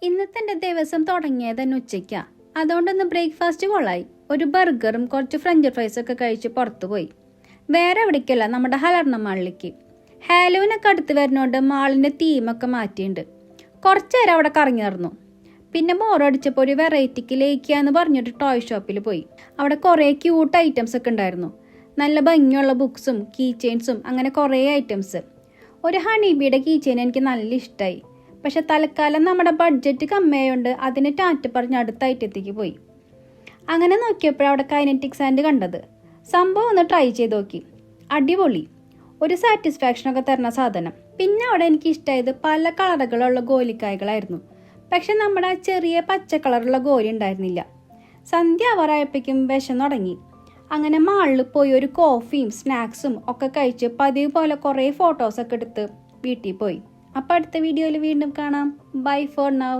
ഇന്നത്തെ എൻ്റെ ദിവസം തുടങ്ങിയത് തന്നെ ഉച്ചയ്ക്കാണ്. അതുകൊണ്ടൊന്ന് ബ്രേക്ക്ഫാസ്റ്റ് കൊള്ളായി. ഒരു ബർഗറും കുറച്ച് ഫ്രഞ്ച് ഫ്രൈസൊക്കെ കഴിച്ച് പുറത്തു പോയി. വേറെ എവിടേക്കല്ല, നമ്മുടെ ഹലർണ മാളിലേക്ക്. ഹാലോവിനൊക്കെ അടുത്ത് വരുന്നതുകൊണ്ട് മാളിൻ്റെ തീമൊക്കെ മാറ്റിയിട്ടുണ്ട്. കുറച്ച് നേരം അവിടെ കറങ്ങി നടന്നു. പിന്നെ ബോറടിച്ചപ്പോൾ ഒരു വെറൈറ്റിക്ക് ലയിക്കാന്ന് പറഞ്ഞിട്ട് ടോയ് ഷോപ്പിൽ പോയി. അവിടെ കുറേ ക്യൂട്ട് ഐറ്റംസ് ഒക്കെ ഉണ്ടായിരുന്നു. നല്ല ഭംഗിയുള്ള ബുക്സും കീ ചെയിൻസും അങ്ങനെ കുറേ ഐറ്റംസ്. ഒരു ഹണിബിയുടെ കീ ചെയിൻ എനിക്ക് നല്ല ഇഷ്ടമായി. പക്ഷെ തൽക്കാലം നമ്മുടെ ബഡ്ജറ്റ് കമ്മിയായതുകൊണ്ട് അതിന് ടാറ്റ പറഞ്ഞ് അടുത്ത ഐറ്റത്തേക്ക് പോയി. അങ്ങനെ നോക്കിയപ്പോഴാണ് അവിടെ കൈനറ്റിക് സാൻഡ് കണ്ടത്. സംഭവം ഒന്ന് ട്രൈ ചെയ്ത് നോക്കി. അടിപൊളി, ഒരു സാറ്റിസ്ഫാക്ഷനൊക്കെ തരുന്ന സാധനം. പിന്നെ അവിടെ എനിക്ക് ഇഷ്ടമായത് പല കളറുകളുള്ള ഗോലിക്കായ്കളായിരുന്നു. പക്ഷെ നമ്മുടെ ആ ചെറിയ പച്ച കളറുള്ള ഗോലി ഉണ്ടായിരുന്നില്ല. സന്ധ്യ ആവാറായപ്പോഴേക്കും വിഷം തുടങ്ങി. അങ്ങനെ മാളിൽ പോയി ഒരു കോഫിയും സ്നാക്സും ഒക്കെ കഴിച്ച് പതിവ് പോലെ കുറേ ഫോട്ടോസൊക്കെ എടുത്ത് വീട്ടിൽ പോയി. അപ്പോൾ അടുത്ത വീഡിയോയിൽ വീണ്ടും കാണാം. Bye for now.